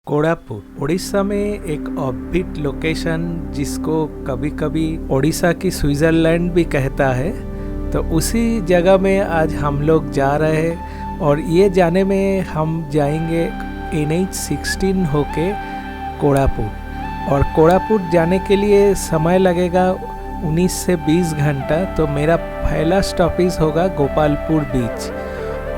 कोड़ापुर उड़ीसा में एक offbeat location जिसको कभी कभी उड़ीसा की स्विट्ज़रलैंड भी कहता है, तो उसी जगह में आज हम लोग जा रहे हैं। और ये जाने में हम जाएंगे NH16 होके कोड़ापुर, और कोड़ापुर जाने के लिए समय लगेगा 19 से 20 घंटा। तो मेरा पहला स्टॉपेज होगा गोपालपुर बीच,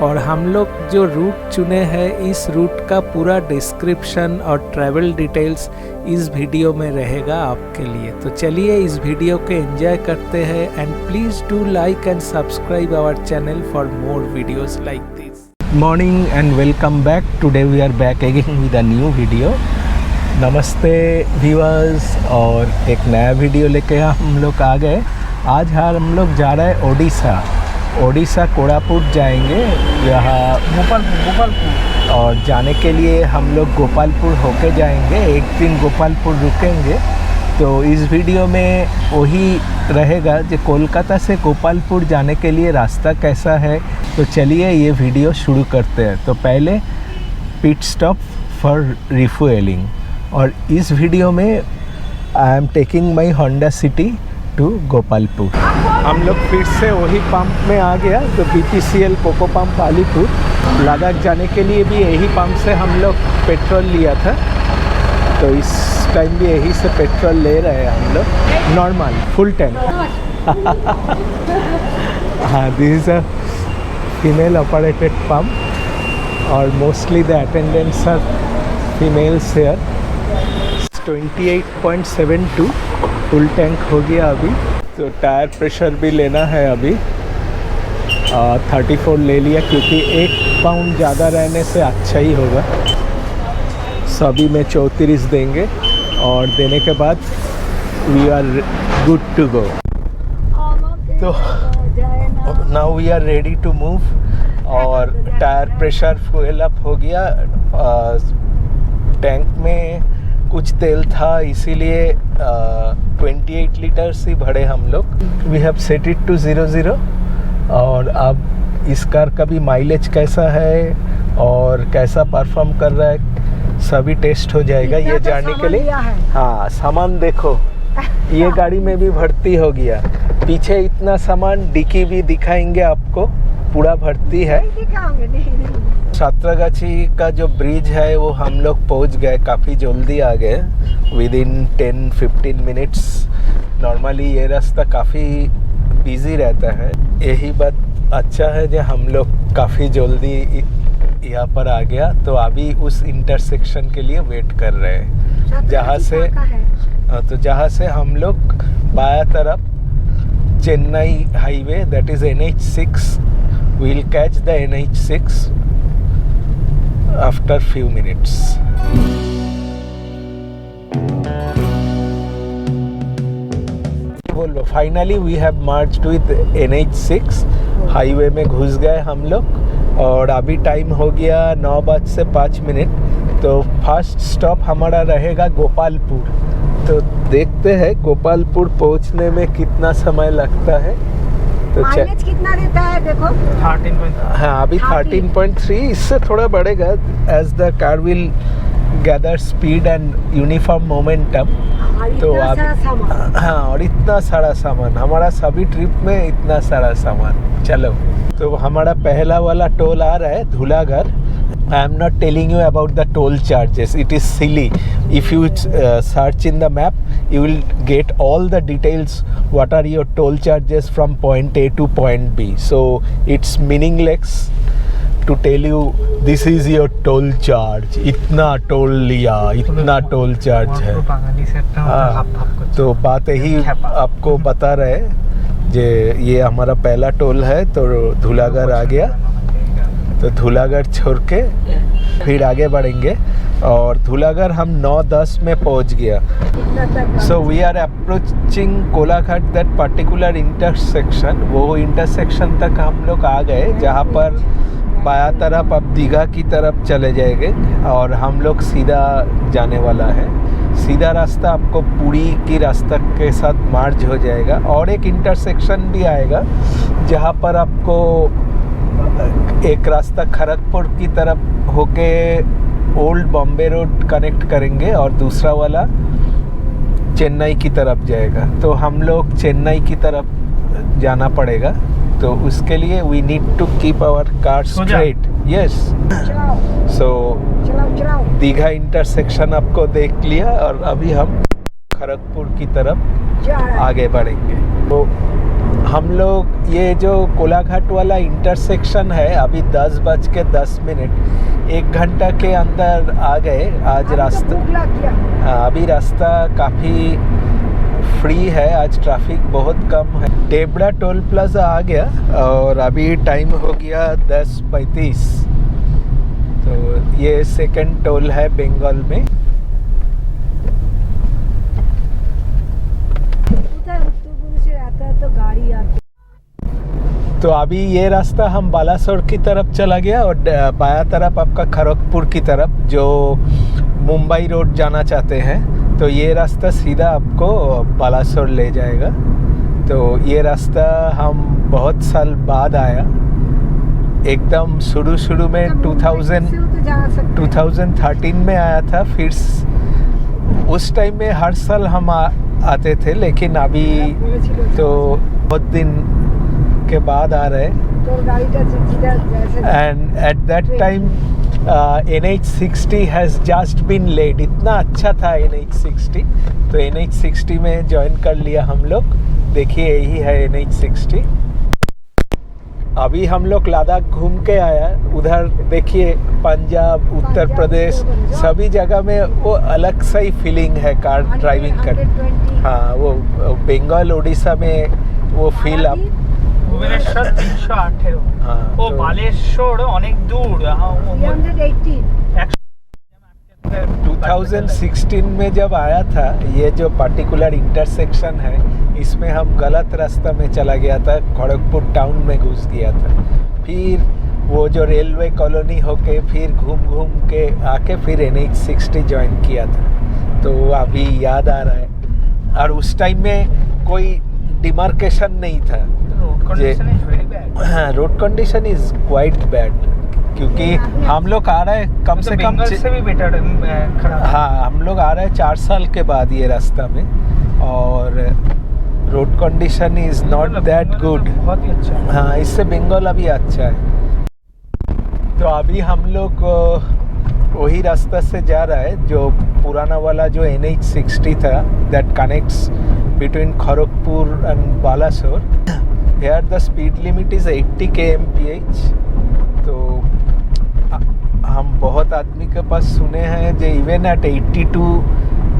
और हम लोग जो रूट चुने हैं इस रूट का पूरा डिस्क्रिप्शन और ट्रैवल डिटेल्स इस वीडियो में रहेगा आपके लिए। तो चलिए इस वीडियो को एंजॉय करते हैं, and please do like and subscribe our channel for more videos like this. Morning and welcome back. Today we are back again with a new video. नमस्ते व्यूअर्स, और एक नया वीडियो लेके हम लोग आ गए। आज हम लोग जा रहे हैं ओडिशा कोड़ापुर जाएंगे, यहाँ गोपालपुर। और जाने के लिए हम लोग गोपालपुर होके जाएंगे, एक दिन गोपालपुर रुकेंगे। तो इस वीडियो में वही रहेगा जो कोलकाता से गोपालपुर जाने के लिए रास्ता कैसा है। तो चलिए ये वीडियो शुरू करते हैं। तो पहले पिट स्टॉप फॉर रिफ्यूएलिंग, और इस वीडियो में I am taking my Honda City to Gopalpur. हम लोग फिर से वही पंप में आ गया, तो BPCL COCO pump Alipur. Ladakh जाने के लिए भी यही पंप से हम लोग पेट्रोल लिया था, तो इस टाइम भी यही से पेट्रोल ले रहे हैं हम लोग, नॉर्मल फुल टैंक। हाँ, this is a female operated pump, और mostly the attendants are females here. 28.72 full tank हो गया अभी। तो टायर प्रेशर भी लेना है अभी, 34 ले लिया, क्योंकि 1 पाउंड ज़्यादा रहने से अच्छा ही होगा। सभी में 34 देंगे, और देने के बाद we are good to go. तो now we are ready to move. और टायर प्रेशर फुल अप हो गया। टैंक में कुछ तेल था, इसीलिए 28 लीटर्स ही भरे हम लोग। We have set it to 00। और अब इस कार का भी माइलेज कैसा है और कैसा परफॉर्म कर रहा है सभी टेस्ट हो जाएगा ये जानने के लिए। हाँ, सामान देखो, ये गाड़ी में भी भर्ती हो गया। पीछे इतना सामान, डिक्की भी दिखाएंगे आपको, पूरा भर्ती है। सातरागाछी का जो ब्रिज है वो हम लोग पहुंच गए, काफ़ी जल्दी आ गए, विद इन 10-15 मिनट्स। नॉर्मली ये रास्ता काफ़ी बिजी रहता है, यही बात अच्छा है जो हम लोग काफ़ी जल्दी यहाँ पर आ गया। तो अभी उस इंटरसेक्शन के लिए वेट कर रहे हैं, जहाँ से हम लोग बाया तरफ Chennai highway, that is NH6, we'll catch the NH6 after few minutes. Finally we have merged with NH6, highway में घुस गए हम लोग। और अभी टाइम हो गया 9:05। तो फर्स्ट स्टॉप हमारा रहेगा गोपालपुर। तो देखते हैं गोपालपुर पहुंचने में कितना समय लगता है। तो माइलेज कितना देता है देखो, 13. हाँ, अभी 13.3, इससे थोड़ा बढ़ेगा as the car will gather speed and uniform momentum. तो अब हाँ, और इतना सारा सामान, हमारा सभी ट्रिप में इतना सारा सामान। चलो, तो हमारा पहला वाला टोल आ रहा है Dhulagarh. I am not telling you about the toll charges. It is silly. If you search in the map, you will get all the details. What are your toll charges from point A to point B? So it's meaningless to tell you this is your toll charge. इतना toll लिया, इतना toll charge है। हाँ, तो बात यही आपको बता रहे जे ये हमारा पहला टोल है। तो धूलागढ़ आ गया, तो धूलागढ़ छोड़ के फिर आगे बढ़ेंगे, और धूलागढ़ हम 9:10 में पहुंच गया। So we are approaching Kolaghat, that particular intersection. वो इंटरसेक्शन तक हम लोग आ गए, जहाँ पर बाया तरफ अब दीघा की तरफ चले जाएंगे, और हम लोग सीधा जाने वाला है। सीधा रास्ता आपको पुरी की रास्ता के साथ मार्ज हो जाएगा, और एक इंटरसेक्शन भी आएगा जहाँ पर आपको एक रास्ता खड़गपुर की तरफ होके ओल्ड बॉम्बे रोड कनेक्ट करेंगे और दूसरा वाला चेन्नई की तरफ जाएगा। तो हम लोग चेन्नई की तरफ जाना पड़ेगा, तो उसके लिए we need to keep our car straight. Yes, so Digha intersection आपको देख लिया और अभी हम खड़गपुर की तरफ आगे बढ़ेंगे। तो हम लोग ये जो कोलाघाट वाला इंटरसेक्शन है अभी 10:10, 1 घंटा के अंदर आ गए। आज रास्ता अभी रास्ता काफ़ी फ्री है, आज ट्रैफिक बहुत कम है। टेबड़ा टोल प्लाजा आ गया और अभी टाइम हो गया 10:35। तो ये सेकंड टोल है बंगाल में। तो अभी ये रास्ता हम बालासोर की तरफ चला गया और बाया तरफ आपका खड़गपुर की तरफ, जो मुंबई रोड जाना चाहते हैं तो ये रास्ता सीधा आपको बालासोर ले जाएगा। तो ये रास्ता हम बहुत साल बाद आया, एकदम शुरू में 2013 में आया था। फिर उस टाइम में हर साल हम आते थे, लेकिन अभी तो बहुत दिन के बाद आ रहे। And at that time NH60 has just been laid. इतना अच्छा था NH60, तो NH60 में ज्वाइन कर लिया हम लोग। देखिए यही है NH60। अभी हम लोग लद्दाख घूम के आया, उधर देखिए पंजाब, उत्तर प्रदेश, सभी जगह में वो अलग सा ही फीलिंग है कार ड्राइविंग कर। हाँ, वो बंगाल उड़ीसा में वो फील आप ভুবনেশ্বর 318। ও বালেশ্বর অনেক দূর। 2016 में जब आया था, ये जो पर्टिकुलर इंटरसेक्शन है इसमें हम गलत रास्ता में चला गया था, खड़गपुर टाउन में घुस गया था। फिर वो जो रेलवे कॉलोनी होके फिर घूम के आके फिर NH60 ज्वाइन किया था। तो अभी याद आ रहा है। और उस टाइम में कोई डिमार्केशन नहीं था। हाँ, road condition is quite bad, क्योंकि हम लोग आ रहे हैं कम से कम से भी बेटर खराब। हाँ, हम लोग आ रहे हैं 4 साल के बाद ये रास्ता में, और road condition is not that good. बहुत ही अच्छा है। हाँ, इससे बंगाल अभी अच्छा है। तो अभी हम लोग वही रास्ता से जा रहा है जो पुराना वाला जो NH60 था, that connects between Kharagpur and Balasore. Here the speed limit is 80 km/h। तो हम बहुत आदमी के पास सुने हैं जो even at 82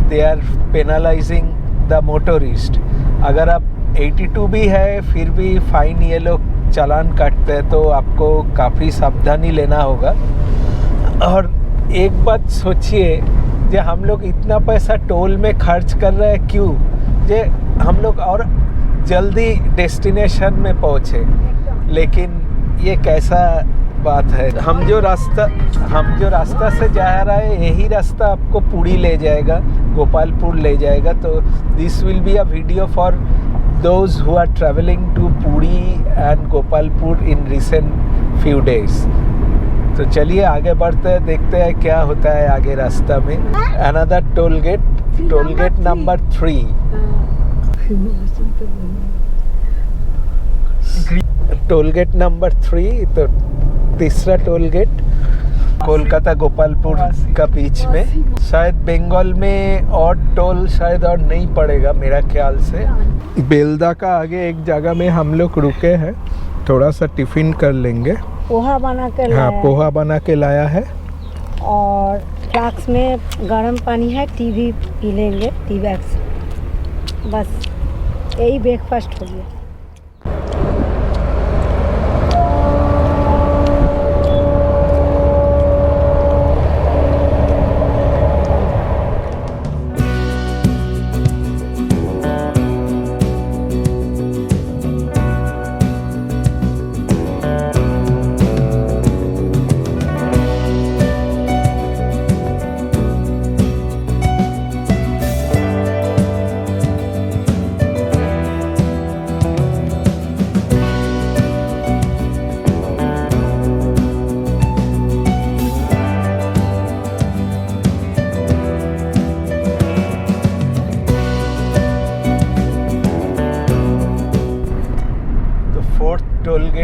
they are penalising the motorist. अगर आप 82 भी है फिर भी फाइन ये लोग चालान काटते हैं, तो आपको काफ़ी सावधानी लेना होगा। और एक बात सोचिए, जो हम लोग इतना पैसा टोल में खर्च कर रहे हैं, क्यों? जे हम लोग और जल्दी डेस्टिनेशन में पहुँचे, लेकिन ये कैसा बात है। हम जो रास्ता से जा रहा है यही रास्ता आपको पुरी ले जाएगा, गोपालपुर ले जाएगा। तो this will be a video for those who are travelling to Puri and Gopalpur in recent few days. तो चलिए आगे बढ़ते हैं, देखते हैं क्या होता है आगे रास्ता में। Another toll gate number 3। Toll gate number 3, तो तीसरा टोल गेट कोलकाता गोपालपुर का बीच में। शायद बंगाल में और टोल शायद और नहीं पड़ेगा मेरा ख्याल से। बेलदा का आगे एक जगह में हम लोग रुके हैं, थोड़ा सा टिफिन कर लेंगे। पोहा बना के हाँ, पोहा बना के लाया है, और फ्लास्क में गर्म पानी है, टी भी पी लेंगे, टी बैग्स। बस यही ब्रेकफास्ट हो गया।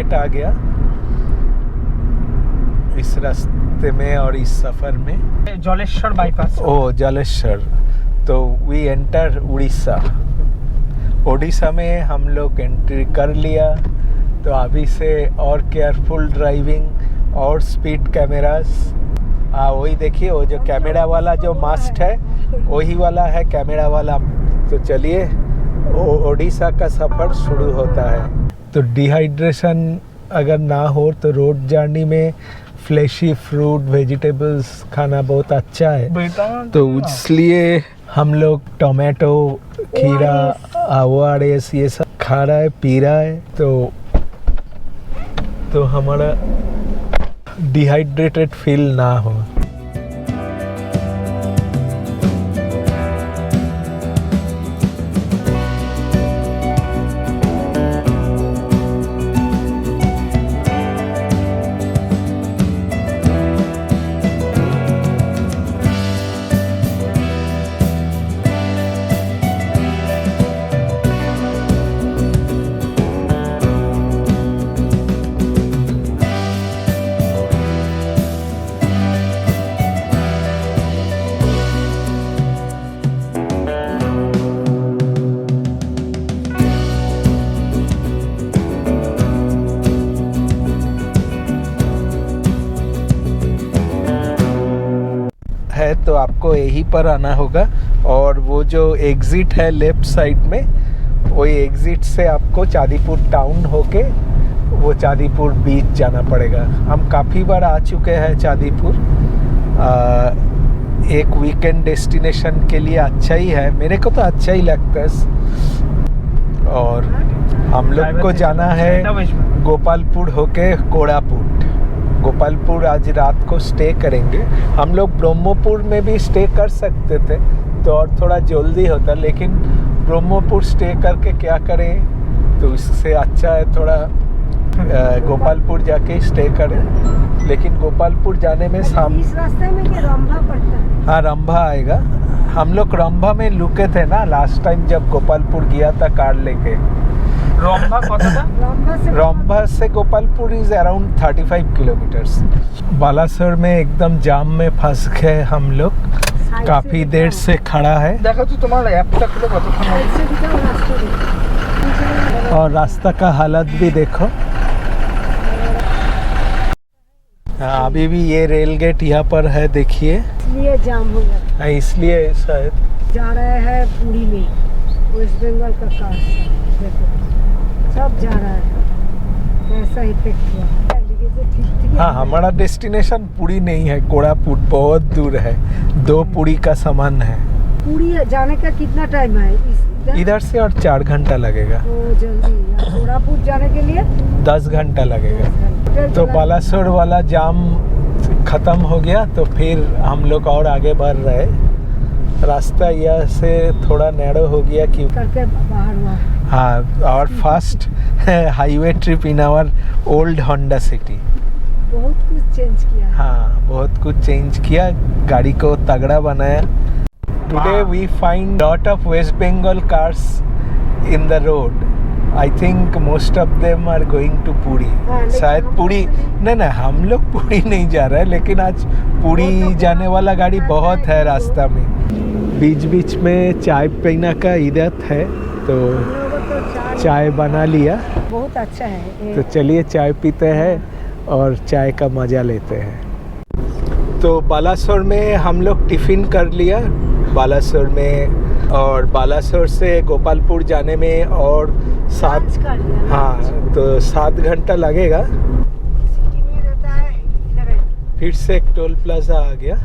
सनसेट आ गया इस रास्ते में और इस सफर में। जलेश्वर बाईपास। ओ जलेश्वर। तो वी एंटर उड़ीसा। उड़ीसा में हम लोग एंट्री कर लिया। तो अभी से और केयरफुल ड्राइविंग और स्पीड कैमरास। वही देखिए, वो जो कैमरा वाला जो मास्ट है वही वाला है कैमरा वाला। तो चलिए उड़ीसा का सफ़र शुरू होता है। तो डिहाइड्रेशन अगर ना हो तो रोड जर्नी में फ्लैशी फ्रूट वेजिटेबल्स खाना बहुत अच्छा है। तो इसलिए हम लोग टोमेटो, खीरा, ORS ये सब खा रहा है, पी रहा है। तो हमारा डिहाइड्रेटेड फील ना हो। है तो आपको यहीं पर आना होगा। और वो जो एग्ज़िट है लेफ़्ट साइड में, वही एग्ज़िट से आपको चांदीपुर टाउन होके वो चांदीपुर बीच जाना पड़ेगा। हम काफ़ी बार आ चुके हैं चांदीपुर। एक वीकेंड डेस्टिनेशन के लिए अच्छा ही है, मेरे को तो अच्छा ही लगता है। और हम लोग को जाना है गोपालपुर होके कोरापुट। गोपालपुर आज रात को स्टे करेंगे। हम लोग ब्रह्मपुर में भी स्टे कर सकते थे तो और थोड़ा जल्दी होता, लेकिन ब्रह्मपुर स्टे करके क्या करें, तो इससे अच्छा है थोड़ा गोपालपुर जाके स्टे करें। लेकिन गोपालपुर जाने में शाम इस रास्ते में क्या रंभा पड़ता है? हाँ रंभा आएगा। हम लोग रंभा में रुके थे ना लास्ट टाइम जब गोपालपुर गया था कार लेके। रंभा कत था? रंभा से Gopalpur is around 35 kilometres. Balasore में एकदम जाम में फंस गए हम लोग, काफी देर से खड़ा है। देखो तो तुम्हारा ऐपटा खुले कतक्षण और रास्ता का हालत भी देखो। अभी भी ये रेल गेट यहाँ पर है, देखिए, इसलिए जाम हो गया। इसलिए शायद जा रहे हैं पुरी में, वेस्ट बंगाल का कार देखो सब जा रहा है। कैसा इफेक्ट हुआ? हाँ, हमारा डेस्टिनेशन पुरी नहीं है, कोरापुट बहुत दूर है। 2 पुरी का सामान है। पुरी जाने का कितना टाइम है इधर से? और 4 घंटा लगेगा। तो जल्दी कोरापुट जाने के लिए 10 घंटा लगेगा। तो बालासोर वाला जाम खत्म हो गया तो फिर हम लोग और आगे बढ़ रहे। रास्ता यहाँ से थोड़ा नैरो हो गया कि करके बाहर हुआ। हाँ, और fast highway trip in our old Honda City. बहुत कुछ चेंज किया। हाँ, बहुत कुछ चेंज किया, गाड़ी को तगड़ा बनाया। Today we find lot of West Bengal cars in the road. I think most of them are going to Puri. शायद पुरी नहीं, हम लोग पुरी नहीं जा रहे हैं, लेकिन आज पुरी जाने वाला गाड़ी बहुत है रास्ता में। बीच बीच में चाय पीना का इज्जत है तो चाय बना लिया। बहुत अच्छा है। तो चलिए चाय पीते हैं और चाय का मज़ा लेते हैं। तो बालासोर में हम लोग टिफ़िन कर लिया बालासोर में, और बालासोर से गोपालपुर जाने में और 7 तो 7 घंटा लगेगा। सिटी में रहता है 11। फिर से एक टोल प्लाजा आ गया।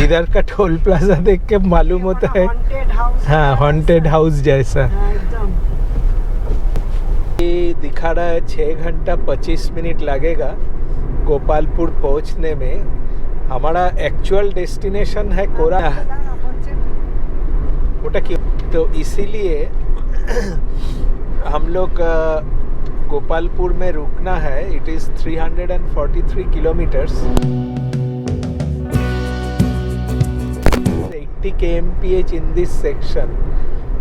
इधर का टोल प्लाजा देख के मालूम होता है हाँ, हॉन्टेड हाउस जैसा। ये दिखा रहा है 6 घंटा 25 मिनट लगेगा गोपालपुर पहुंचने में। हमारा एक्चुअल डेस्टिनेशन है कोरा। ओटा क्यों? तो इसीलिए हम लोग गोपालपुर में रुकना है। It is 343 kilometres, 80 kmph in this section.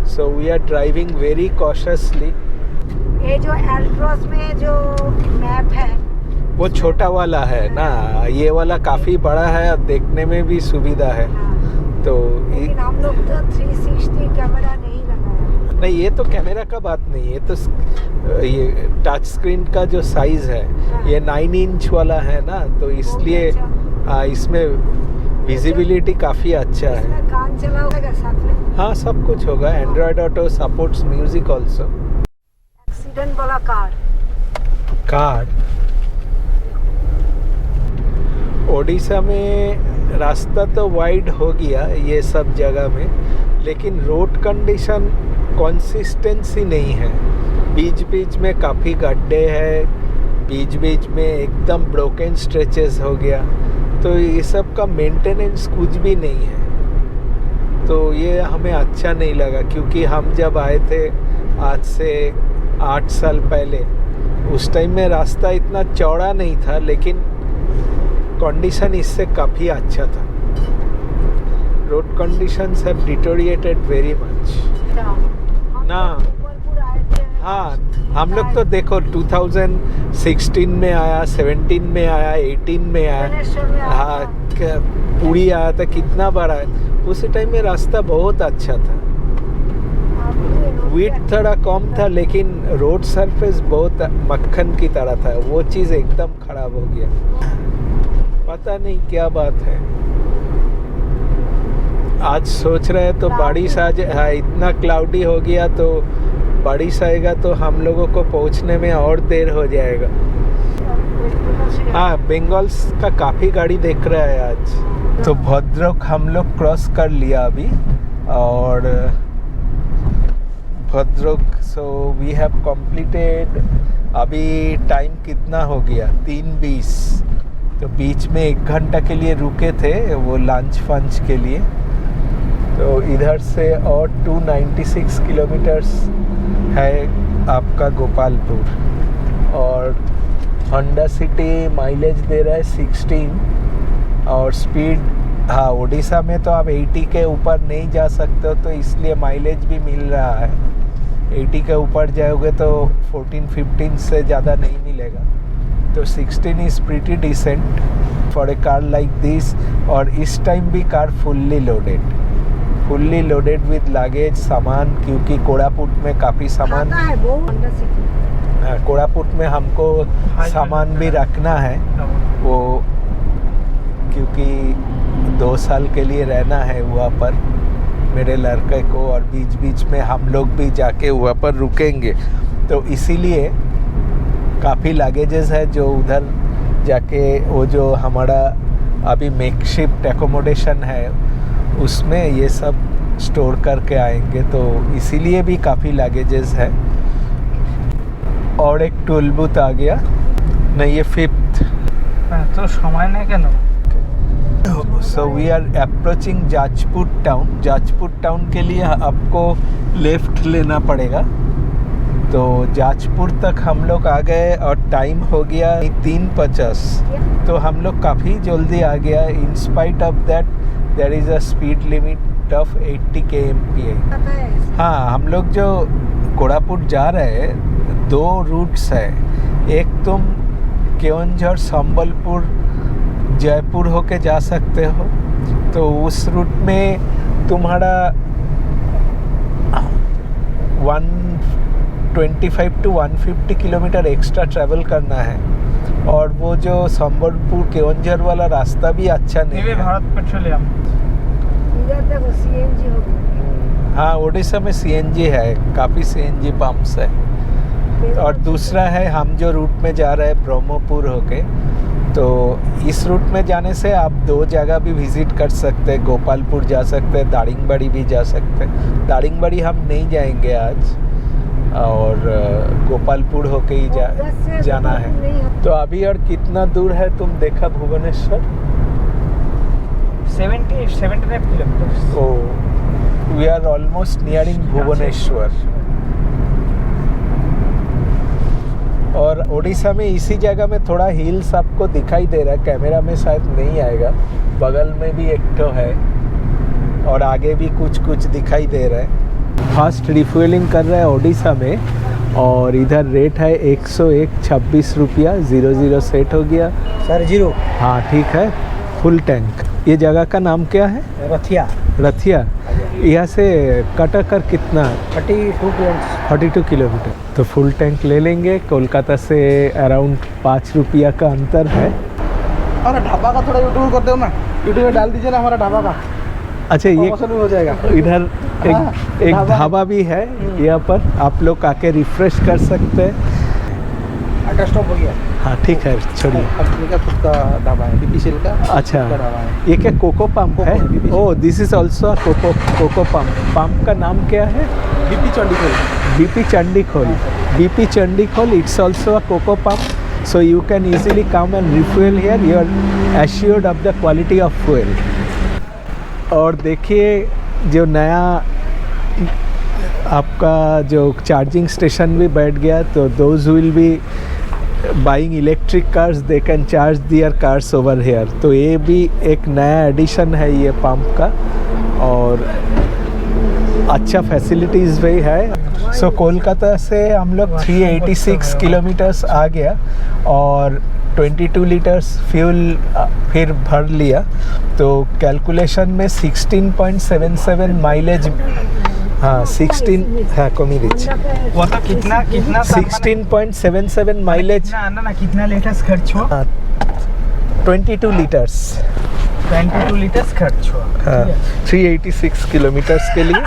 So we are driving very cautiously ये जो एल्ट्रोस में जो मैप है वो छोटा वाला है ना, ये वाला काफी बड़ा है और देखने में भी सुविधा है। हाँ, तो लेकिन हम लोग तो 360 कैमरा नहीं लगाया। नहीं, ये तो कैमरा का बात नहीं है, तो ये टच स्क्रीन का जो साइज है हाँ। ये 9 इंच वाला है ना, तो इसलिए हाँ, इसमें विजिबिलिटी काफ़ी अच्छा है। इसमें कान चला होगा साथ में। हाँ, सब कुछ होगा। Android auto supports music also. Accident वाला कार ओडिशा में रास्ता तो वाइड हो गया ये सब जगह में, लेकिन रोड कंडीशन कंसिस्टेंसी नहीं है। बीच बीच में काफ़ी गड्ढे हैं, बीच बीच में एकदम ब्रोकन स्ट्रेचेस हो गया, तो ये सब का मेंटेनेंस कुछ भी नहीं है। तो ये हमें अच्छा नहीं लगा, क्योंकि हम जब आए थे आज से 8 साल पहले, उस टाइम में रास्ता इतना चौड़ा नहीं था, लेकिन कंडीशन इससे काफ़ी अच्छा था। Road conditions have deteriorated very much ना। हाँ, हम लोग तो देखो 2016 में आया, 17 में आया, 18 में आया। हाँ, पूरी आया था, कितना बड़ा है। उस टाइम में रास्ता बहुत अच्छा था, विड्थ थोड़ा कम था, लेकिन रोड सरफेस बहुत मक्खन की तरह था। वो चीज़ एकदम ख़राब हो गया, पता नहीं क्या बात है। आज सोच रहे हैं तो बारिश आज इतना क्लाउडी हो गया, तो बारिश आएगा तो हम लोगों को पहुंचने में और देर हो जाएगा। हाँ, बंगाल्स का काफ़ी गाड़ी देख रहा है आज। तो भद्रक हम लोग क्रॉस कर लिया अभी, और Bhadrak so we have completed. अभी टाइम कितना हो गया? 3:20। तो बीच में 1 घंटा के लिए रुके थे, वो लंच फंच के लिए। तो इधर से और 296 किलोमीटर्स है आपका गोपालपुर, और होंडा सिटी माइलेज दे रहा है 16, और स्पीड, हाँ, उड़ीसा में तो आप 80 के ऊपर नहीं जा सकते हो, तो इसलिए माइलेज भी मिल रहा है। 80 के ऊपर जाओगे तो 14-15 से ज़्यादा नहीं मिलेगा, तो 16 is pretty decent for a car like this. और इस टाइम भी car fully loaded with luggage सामान, क्योंकि कोरापुट में काफ़ी सामान है वो होंडा सिटी। कोरापुट में हमको सामान भी रखना है, वो क्योंकि 2 साल के लिए रहना है वहाँ पर मेरे लड़के को, और बीच बीच में हम लोग भी जाके वहाँ पर रुकेंगे। तो इसीलिए काफ़ी लगेजेस है जो उधर जाके, वो जो हमारा अभी मेकशिफ्ट एकोमोडेशन है उसमें ये सब स्टोर करके आएंगे, तो इसीलिए भी काफ़ी लगेजेस है। और एक टूल बूथ आ गया, नहीं ये 5th। तो समय नहीं क्या? So we are approaching Jajpur town. Jajpur town के लिए आपको लेफ्ट लेना पड़ेगा। तो जाजपुर तक हम लोग आ गए और टाइम हो गया 3:50। तो हम लोग काफ़ी जल्दी आ गया। In spite of that there is a speed limit of 80 kmph। हाँ, हम लोग जो कोरापुट जा रहे हैं 2 रूट्स है। एक तुम केओंझर, संबलपुर, जयपुर होके जा सकते हो, तो उस रूट में तुम्हारा 125 to 150 किलोमीटर एक्स्ट्रा ट्रैवल करना है। और वो जो संबलपुर केओंझर वाला रास्ता भी अच्छा नहीं है। भारत पेट्रोलियम इधर तक सीएनजी हो गया। हाँ, ओडिशा में सीएनजी है, काफ़ी सीएनजी पंप्स है। और दूसरा है, हम जो रूट में जा रहे हैं ब्रह्मपुर होके, तो इस रूट में जाने से आप 2 जगह भी विज़िट कर सकते हैं। गोपालपुर जा सकते हैं, दारिंगबाड़ी भी जा सकते हैं। दारिंगबाड़ी हम नहीं जाएंगे आज, और गोपालपुर होके ही जाना है। तो अभी और कितना दूर है तुम देखा Bhubaneswar? 75 kilometre. Oh, we are almost nearing Bhubaneswar. और उड़ीसा में इसी जगह में थोड़ा हिल्स आपको दिखाई दे रहा है, कैमरा में शायद नहीं आएगा। बगल में भी एक तो है, और आगे भी कुछ दिखाई दे रहा है। फास्ट रिफ्यूलिंग कर रहा है उड़ीसा में, और इधर रेट है 101.26 रुपया, 00 सेट हो गया। सर 0 हाँ ठीक है, फुल टैंक। ये जगह का नाम क्या है? रथिया। रथिया। यहाँ से कटकर कितना? 42 किलोमीटर। तो फुल टैंक ले लेंगे। कोलकाता से अराउंड 5 रुपया का अंतर है। हमारा ढाबा का थोड़ा यूट्यूब कर दो ना, यूट्यूब में डाल दीजिए ना हमारा ढाबा का। अच्छा, ये भी हो जाएगा। इधर एक ढाबा भी है यहाँ पर, आप लोग आके रिफ्रेश कर सकते हैं। अड्डा स्टॉप हो गया। हाँ ठीक है, छोड़िए। कंपनी का खुद का ढाबा है, बीपीसीएल का। अच्छा, खुद का ढाबा है। ये क्या कोको पंप है? BPCL। Oh, this is also COCO pump. Pump का नाम क्या है? BP Chandigarh. BP Chandikhol. BP Chandikhol, it's also a coco pump. So you can easily come and refuel here. You are assured of the quality of fuel. और देखिए, जो नया आपका जो चार्जिंग स्टेशन भी बैठ गया, तो those will be buying electric cars, they can charge their cars over here. तो ये भी एक नया एडिशन है ये पंप का, और अच्छा फैसिलिटीज़ भी है। सो कोलकाता से हम लोग 386 किलोमीटर्स आ गया और 22 लीटर्स फ्यूल फिर भर लिया। तो कैलकुलेशन में 16.77 माइलेज, हाँ 16, हाँ कमी रिच, वो तो कितना 16.77 माइलेज। ना कितना लीटर्स खर्च हुआ? 22 लीटर्स 22 लीटर्स खर्च हुआ। हाँ, 386 किलोमीटर्स के लिए।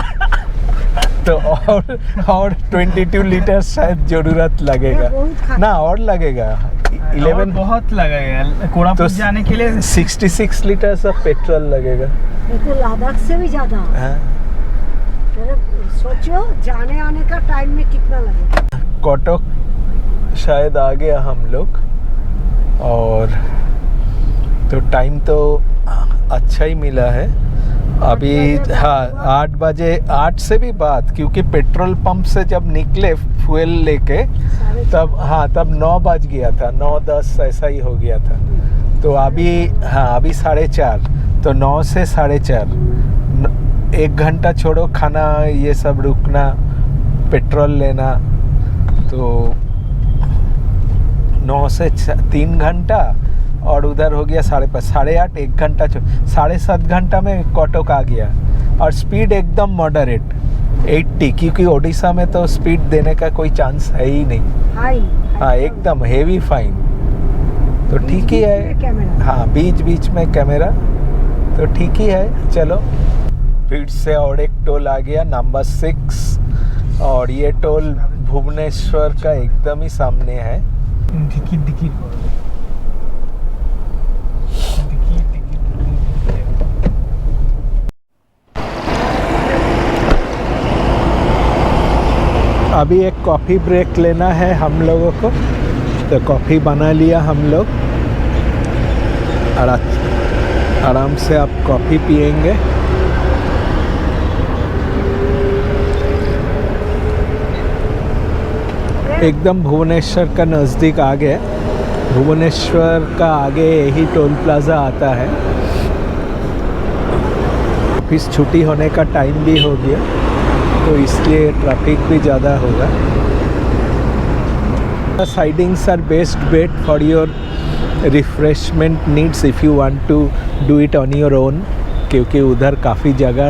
तो और 22 लीटर शायद जरूरत लगेगा ना, और लगेगा 11, बहुत लगेगा कोरापुट जाने के लिए। 66 लीटर सब पेट्रोल लगेगा। ये तो लद्दाख से भी ज़्यादा। हाँ। सोचो जाने आने का टाइम में कितना लगेगा। कोटक शायद आ गया हम लोग, और तो टाइम तो अच्छा ही मिला है अभी। हाँ 8 बजे, 8 से भी बात, क्योंकि पेट्रोल पंप से जब निकले फ्यूल लेके तब 9 बज गया था, 9:10 ऐसा ही हो गया था। तो अभी अभी 4:30, तो 9 से 4:30, 1 घंटा छोड़ो खाना ये सब रुकना, पेट्रोल लेना, तो 9 से 3 घंटा, और उधर हो गया 5:30, 8:30, 1 घंटा, 7.5 घंटा में कोटक आ गया। और स्पीड एकदम मॉडरेट 80, क्योंकि ओडिशा में तो स्पीड देने का कोई चांस है ही नहीं। हाँ एकदम हेवी फाइन, तो ठीक ही है। हाँ बीच बीच में कैमरा, तो ठीक ही है। चलो, फिर से और एक टोल आ गया, नंबर 6, और ये टोल भुवनेश्वर का एकदम ही सामने है। दिखी अभी एक कॉफ़ी ब्रेक लेना है हम लोगों को, तो कॉफ़ी बना लिया हम लोग, आराम से आप कॉफ़ी पिएंगे। एकदम भुवनेश्वर का नज़दीक आ गए। भुवनेश्वर का आगे यही टोल प्लाज़ा आता है। ऑफिस छुट्टी होने का टाइम भी हो गया, तो इसलिए ट्रैफिक भी ज़्यादा होगा। Sidings are best bet for your refreshment needs if you want to do it on your own, क्योंकि उधर काफ़ी जगह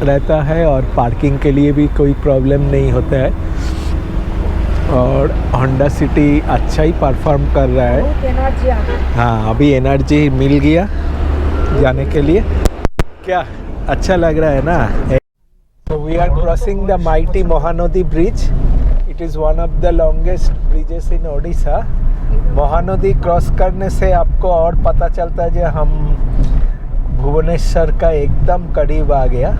रहता है और पार्किंग के लिए भी कोई प्रॉब्लम नहीं होता है। और होंडा सिटी अच्छा ही परफॉर्म कर रहा है। हाँ अभी एनर्जी मिल गया जाने के लिए। क्या अच्छा लग रहा है ना। So we are crossing the mighty Mahanadi bridge. It is one of the longest bridges in Odisha. Mahanadi cross करने से आपको और पता चलता है कि हम भुवनेश्वर का एकदम करीब आ गया।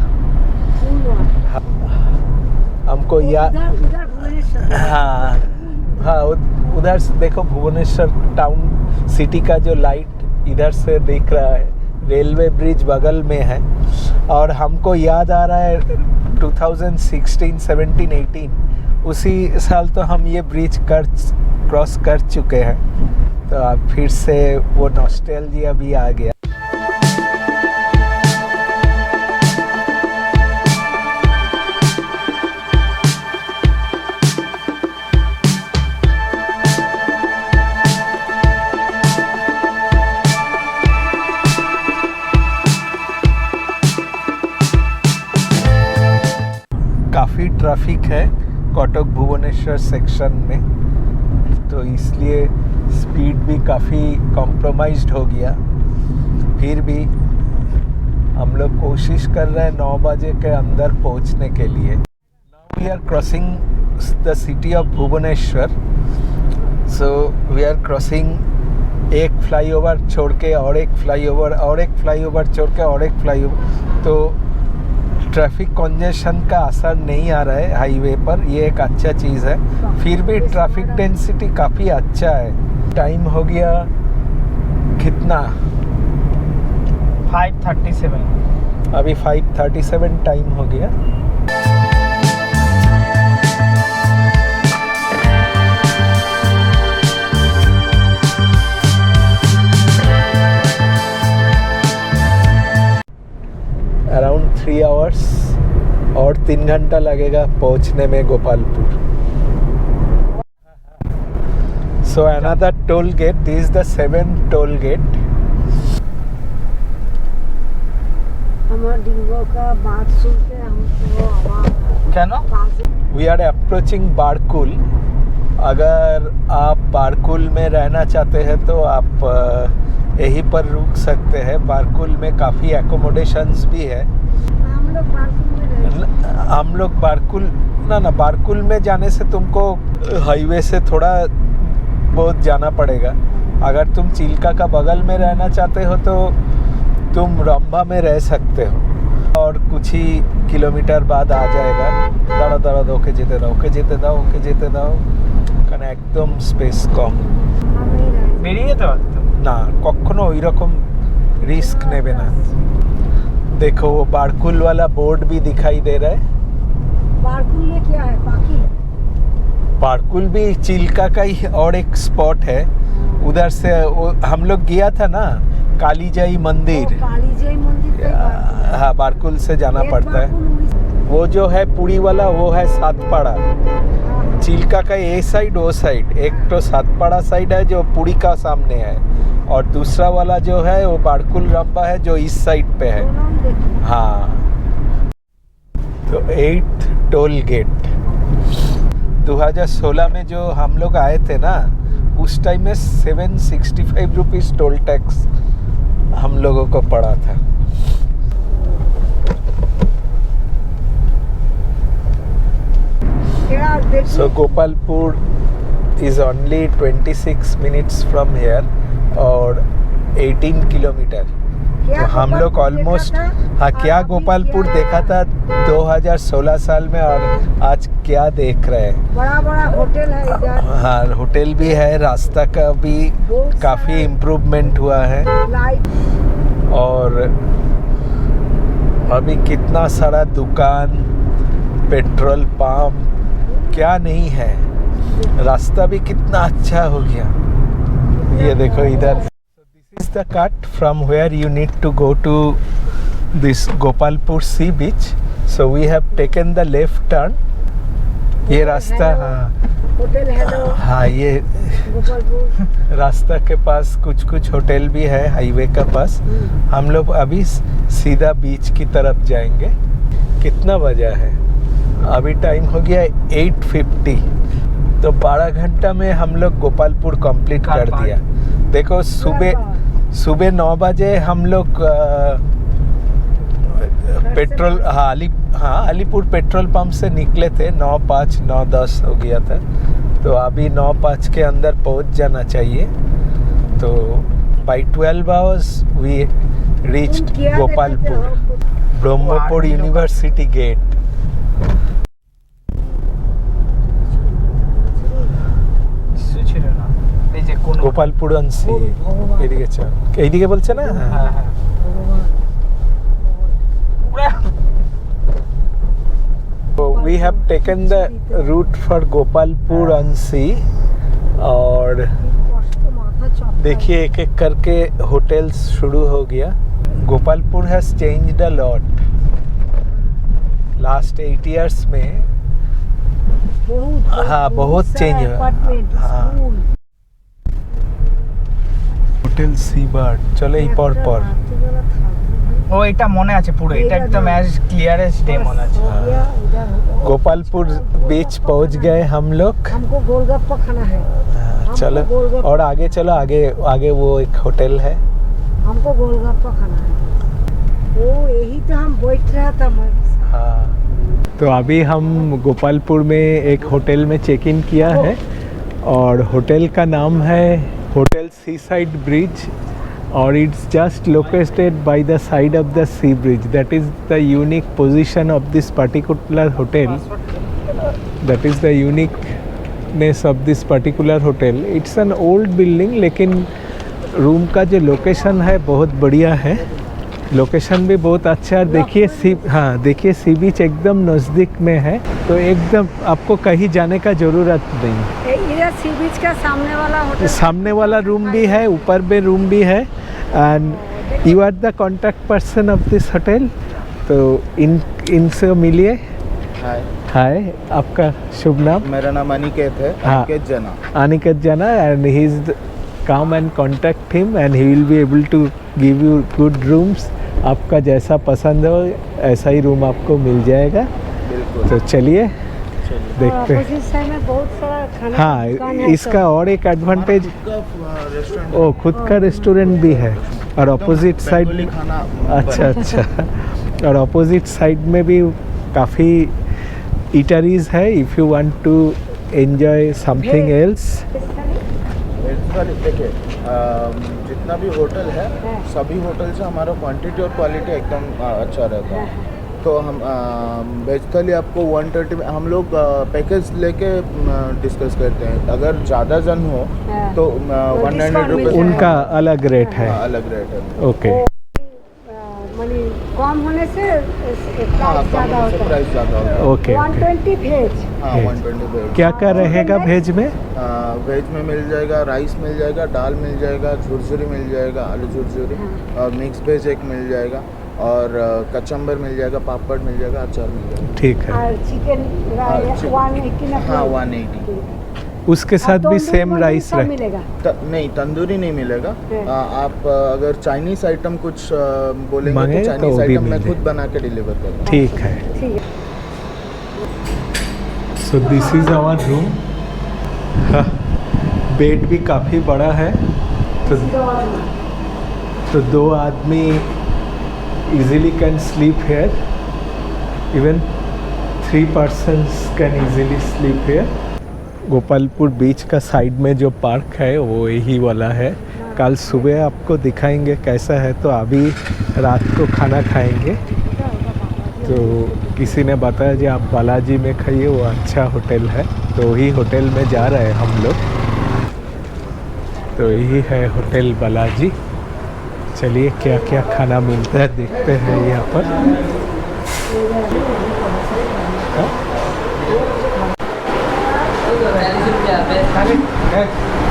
हमको हाँ उधर से देखो, भुवनेश्वर टाउन सिटी का जो लाइट इधर से दिख रहा है, रेलवे ब्रिज बगल में है। और हमको याद आ रहा है 2016, 17, 18 उसी साल तो हम ये ब्रिज क्रॉस कर चुके हैं, तो अब फिर से वो नॉस्टैल्जिया भी आ गया। ट्रैफिक है कटक भुवनेश्वर सेक्शन में, तो इसलिए स्पीड भी काफ़ी कॉम्प्रोमाइज्ड हो गया। फिर भी हम लोग कोशिश कर रहे हैं 9 बजे के अंदर पहुंचने के लिए। Now we are crossing the city of Bhubaneswar, so we are crossing एक फ्लाईओवर छोड़ के और एक फ्लाईओवर और एक फ्लाईओवर छोड़ के और एक फ्लाईओवर, तो ट्रैफिक कंजेशन का असर नहीं आ रहा है हाईवे पर, ये एक अच्छा चीज़ है। फिर भी ट्रैफिक डेंसिटी काफ़ी अच्छा है। टाइम हो गया कितना? 5:37। अभी 5:37 टाइम हो गया। अराउंड 3 आवर्स और 3 घंटा लगेगा पहुंचने में Gopalpur. So another toll gate, this is the 7th toll gate. हमारे डिंगो का बात सुन के हमको आवाज क्या ना? We are approaching Barkul. अगर आप बारकुल में रहना चाहते हैं तो आप यहीं पर रुक सकते हैं। बारकुल में काफ़ी एकोमोडेशंस भी है। हम लोग बारकुल में रहे। हम लोग बारकुल ना बारकुल में जाने से तुमको हाईवे से थोड़ा बहुत जाना पड़ेगा। अगर तुम चिल्का का बगल में रहना चाहते हो तो तुम रंभा में रह सकते हो और कुछ ही किलोमीटर बाद आ जाएगा। दाड़ा दाड़ा होके जेते दाओ के जेते दाओ के जेते दाओ কারণ একদম স্পেস কম। हम नहीं रहे। বেরিয়ে যেতে পারতো না কখনো ওই রকম रिस्क নেবে না। देखो वो बारकुल वाला बोर्ड भी दिखाई दे रहा है। बारकुल में क्या है? पाकी। बारकुल भी चिल्का का ही और एक स्पॉट है। उधर से हम लोग गया था ना कालीजाई मंदिर। कालीजाई मंदिर पे बारकुल है। हाँ बारकुल से जाना एक पड़ता है। बारकुल उड़ीसा। वो जो है पुरी वाला वो है सातपाड़ा। चिल्का का ए साइड वो साइड, एक तो सातपाड़ा साइड है जो पुरी का सामने है और दूसरा वाला जो है वो बारकुल रंबा है जो इस साइड पे है। दोनों में देखिए। हाँ तो 8th टोल गेट 2016 में जो हम लोग आए थे ना उस टाइम में 765 रुपीज़ टोल टैक्स हम लोगों को पड़ा था। So Gopalpur is only 26 minutes from here और 18 किलोमीटर। तो हम लोग ऑलमोस्ट हाँ क्या गोपालपुर देखा था 2016 साल में और आज क्या देख रहे हैं। बड़ा बड़ा होटल है इधर। हाँ होटल भी है, रास्ता का भी काफ़ी इम्प्रूवमेंट हुआ है लाइट और अभी कितना सारा दुकान पेट्रोल पंप क्या नहीं है। रास्ता भी कितना अच्छा हो गया। ये देखो इधर। This is the cut from where you need to go to this Gopalpur sea beach. So we have taken the left turn. ये रास्ता हाँ होटल हेलो हाँ ये गोपालपुर। रास्ता के पास कुछ कुछ होटल भी है हाईवे के पास। हम लोग अभी सीधा बीच की तरफ जाएंगे। कितना बजा है? अभी टाइम हो गया 8:50। तो 12 घंटा में हम लोग गोपालपुर कंप्लीट कर दिया। देखो सुबह 9 बजे हम लोग पेट्रोल अलीपुर पेट्रोल पंप से निकले थे। 9:05 9:10 हो गया था। तो अभी 9:05 के अंदर पहुंच जाना चाहिए। तो by 12 hours we reached Gopalpur Brahmapur university gate. Gopalpur অনসি এদিকে চল, এইদিকে বলছে না। We have taken the route for Gopalpur Ansi और देखिए एक एक करके होटल्स शुरू हो गया। Gopalpur has changed a lot last 8 years में। हाँ बहुत चेंज हुआ। हाँ होटल सी बार्ड चलो ही पर ও এটা মনে আছে পুরো, এটা একদম অ্যাজ ক্লিয়ারেস্ট ডে মনে আছে। हो गया इधर हो- गोपालपुर बीच पहुंच गए हम लोग। हमको गोलगप्पा खाना है। चलो गोलगप्पा- और आगे चलो, आगे आगे वो एक होटल है। हमको गोलगप्पा खाना है। ओ यही तो हम बैठ रहा था मैं। हाँ, तो अभी हम गोपालपुर में एक होटल में चेक इन किया है और होटल का नाम है होटल सी साइड ब्रिज और it's just located by the side of the sea bridge. That is the unique position of this particular hotel. That is the uniqueness of this particular hotel. It's an old building, लेकिन room का जो location है बहुत बढ़िया है। Location भी बहुत अच्छा है। देखिए देखिए सी बीच एकदम नज़दीक में है, तो एकदम आपको कहीं जाने का ज़रूरत नहीं। इधर सी बीच का सामने वाला होटल, सामने वाला रूम भी है, ऊपर में रूम भी है and you are the contact person of this hotel. तो इनसे मिलिए। हाय, हाय, आपका शुभ नाम? मेरा नाम अनिकेत है। हाँ। Aniket Jana. Aniket Jana and he is come and contact him and he will be able to give you good rooms. आपका जैसा पसंद हो ऐसा ही रूम आपको मिल जाएगा। बिल्कुल। तो चलिए देखते हैं। ऑपोजिट साइड में बहुत सारा खाना हाँ, का दुकान है इसका और एक एडवांटेज, रेस्टोरेंट ओ खुद का रेस्टोरेंट भी है और अपोजिट साइड। बंगाली खाना अच्छा अच्छा। और अपोजिट साइड में भी काफ़ी ईटरीज है if you want to enjoy something else. देखिए, जितना भी होटल है सभी होटल से हमारा क्वांटिटी और क्वालिटी एकदम अच्छा रहता है। तो हम वेज थाली आपको 130 में हम लोग पैकेज लेके डिस्कस करते हैं। अगर ज़्यादा जन हो तो 100 रुपये उनका अलग रेट है। अलग रेट है। ओके। मनी कम होने से हाँ, प्राइस ज़्यादा होता है। प्राइस ज़्यादा होता है। ओके। 120 भेज। हाँ, भेज। 120 वेज। क्या क्या रहेगा वेज में? वेज में मिल जाएगा, राइस मिल जाएगा, दाल मिल जाएगा, झुरझुरी मिल जाएगा, आलू झुरझुरी, और मिक्स वेज एक मिल जाएगा, और कचम्बर मिल जाएगा, पापड़ मिल जाएगा, अचार मिल जाएगा। ठीक है। और चिकन चिकन- 180 ना। हाँ, 180। उसके साथ भी सेम राइस रहे? मिलेगा। नहीं, तंदूरी नहीं मिलेगा। आप अगर चाइनीज़ आइटम कुछ बोलेंगे मांगे तो तो चाइनीज़ वो भी आइटम मैं मिल खुद बना के डिलीवर करूँगा। ठीक है। ठीक है। So this is our room. Bed भी काफ़ी बड़ा है, तो दो आदमी easily can sleep here. Even 3 persons can easily sleep here. Gopalpur बीच का साइड में जो पार्क है वो यही वाला है। कल सुबह आपको दिखाएंगे कैसा है। तो अभी रात को खाना खाएंगे। तो किसी ने बताया जी आप बालाजी में खाइए, वो अच्छा होटल है। तो वही होटल में जा रहे हैं हम लोग। तो यही है होटल बालाजी। चलिए क्या क्या खाना मिलता है देखते हैं यहाँ पर।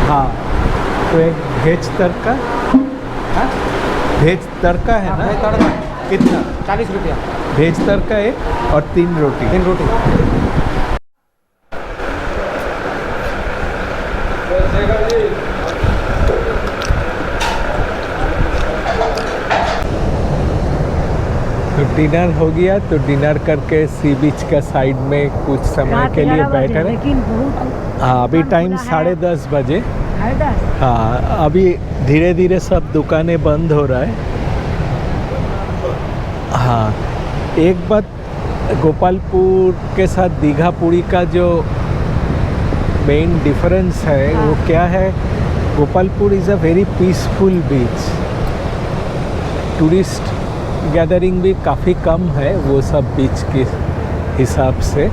हाँ, तो एक भेज तड़का। भेज तड़का है ना? कितना? 40 रुपया। भेज तड़का एक और 3 रोटी। 3 रोटी। तो डिनर हो गया। तो डिनर करके सी बीच का साइड में कुछ समय के लिए बैठे रहे। लेकिन बहुत हाँ, अभी टाइम खुला है। 10:30 बजे। 10:30। हाँ, अभी धीरे धीरे सब दुकानें बंद हो रहा है। हाँ, एक बात गोपालपुर के साथ दीघापुरी का जो मेन डिफरेंस है वो क्या है, Gopalpur is a very peaceful beach. Tourist gathering भी काफ़ी कम है वो सब बीच के हिसाब से।